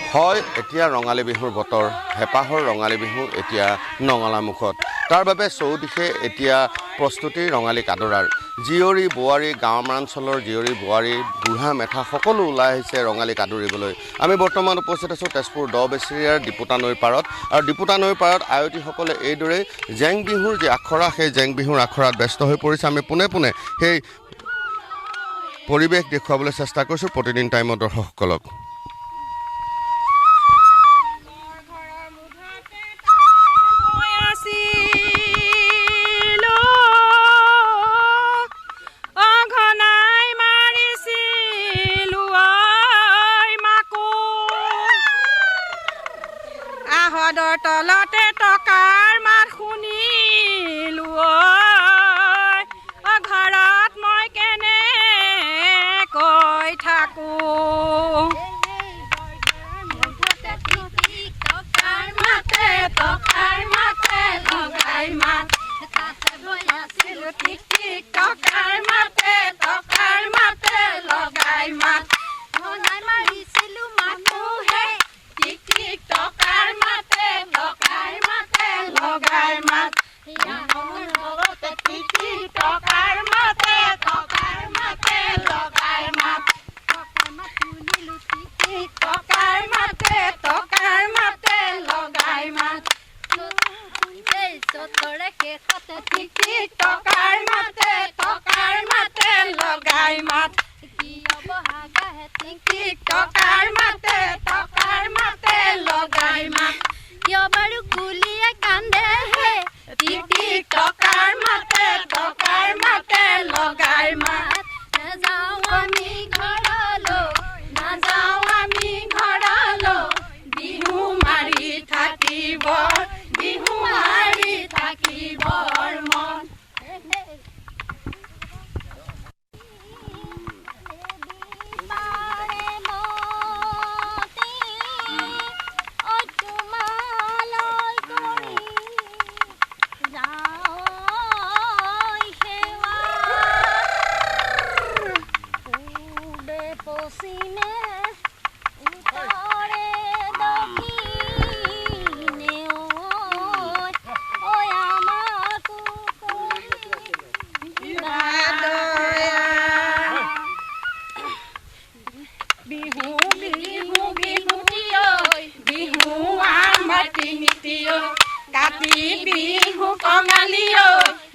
হয় এতিয়া ৰঙালী বিহুৰ বতৰ হেপাহৰ ৰঙালী বিহু এতিয়া নঙলা মুখত তাৰ বাবে চৌদিশে এতিয়া প্ৰস্তুতি ৰঙালী কাদৰাৰ জীয়ৰী বোৱাৰী গাঁৱমাঞ্চলৰ জীয়ৰী বোৱাৰী বুঢ়া মেথা সকলো ওলাই আহিছে ৰঙালী কাদৰিবলৈ আমি বৰ্তমান উপস্থিত আছোঁ তেজপুৰ দ বেচিৰিয়াৰ ডিপুতা নৈৰ পাৰত আৰু ডিপুতা নৈৰ পাৰত আয়তীসকলে এইদৰে জেং বিহুৰ যি আখৰা সেই জেং বিহুৰ আখৰাত ব্যস্ত হৈ পৰিছে আমি পোনে পোনে সেই পৰিৱেশ দেখুৱাবলৈ চেষ্টা কৰিছোঁ প্ৰতিদিন টাইমৰ দৰ্শকসকলক তলতে টকাৰ মাত শুনিলো ঘৰত মই কেনে কৈ থাকো টকাৰ মাতে লগাই মাত ঠিক ঠিক টকাৰ মাতে লগাই মাত মাৰিছিলো মানুহে ঠিক ঠিক টকাৰ মাতে লগাই মাত ঠিক ঠিক টকাৰ মাতে লগাই মাত শুনিলো ঠিক ঠিক টকাৰ মাতে লগাই মাত চতৰে শেষতে ঠিক ঠিক টকাৰ মাতে লগাই মাত কি অবহাগাহে ঠিক ঠিক টকাৰ মাতে লগাই মাত কিয় বাৰু গুলিয়ে কান্দে হে ঠিক ঠিক টকাৰ মাতে লগাই মাত নাযাওঁ আমি ঘৰলৈ বিহু মাৰি থাকিব মন কাতি বিহু কঙালিও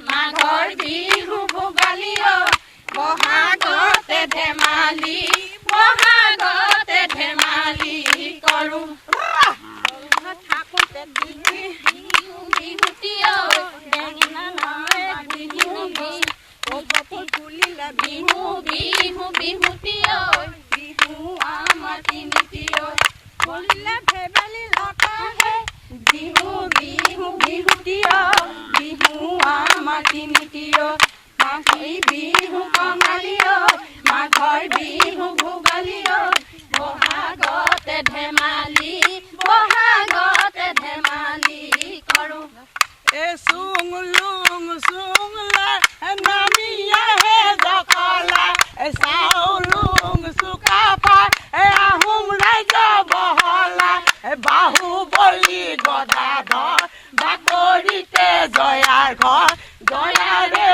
মাঘৰ বিহু ভোগালিও বহাগতে ধেমালি কৰো থাকোতে বিহুটিও বেঙেনা নামে বিহুটিও বিহু আমাৰ তিনিটিও বলিলে ভেবেলি লতাহে বিহুটিও আমাৰ তিনিটিও কাতি বিহু কঙালিও মাঘৰ বিহু ভোগালিও বহাগতে ধেমালি কৰো চুংলা নামিয়াহে দখলা চাউলুং চুকাফা আহোম ৰাজ্য বহলা বাহুবলি গদাধৰ বাকৰিতে জয়াৰ ঘৰ জয়াৰে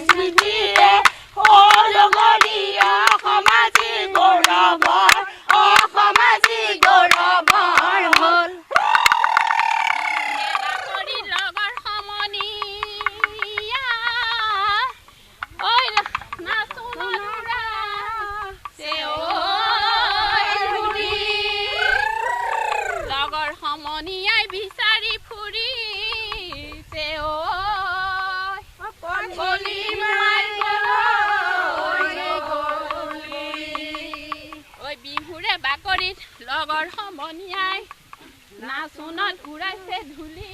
স্মৃতিয়ে অসামাজিক গৌৰৱৰ হ'ল লগৰ সমনীয়া লগৰ সমনীয়াই বিচাৰি ফুৰিছে বিহুৰে বাকৰিত লগৰ সমনীয়াই নাচোনত উৰাইছে ধূলি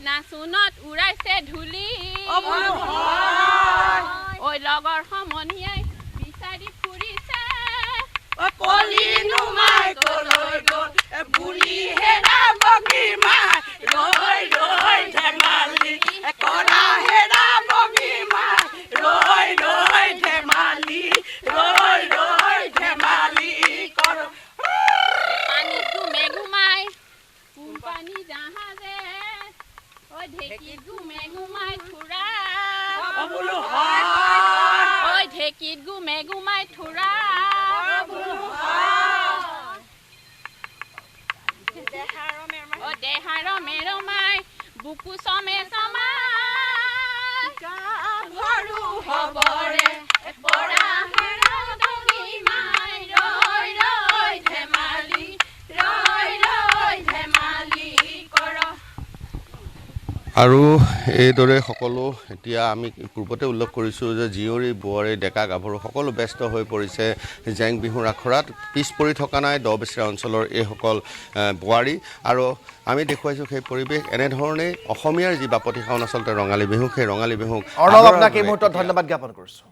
নাচোনত উৰাইছে ধূলি লগৰ সমনীয়াই বিচাৰি ফুৰিছে কলি নুমাই কলৈ গ'ল বুলি হেৰা বগী মাই ৰৈ ধেমালি কৰা হেৰা বগী মাই ৰৈ ধেমালি দেহাৰ মেৰমাই বুকু চমে চমাই গাভৰু হবৰে পৰা হেৰদঙি মাই ৰৈ ৰৈ ধেমালি কৰ। আৰু এইদৰে সকলো এতিয়া আমি পূৰ্বতে উল্লেখ কৰিছোঁ যে জীয়ৰী বোৱাৰী ডেকা গাভৰু সকলো ব্যস্ত হৈ পৰিছে জেং বিহুৰ আখৰাত। পিছ পৰি থকা নাই দ বেচেৰা অঞ্চলৰ এইসকল বোৱাৰী। আৰু আমি দেখুৱাইছোঁ সেই পৰিৱেশ এনেধৰণেই অসমীয়াৰ যি বাপতিসাহোন আচলতে ৰঙালী বিহু, সেই ৰঙালী বিহুক অৰ্ণৱ আপোনাক এই মুহূৰ্তত ধন্যবাদ জ্ঞাপন কৰিছোঁ।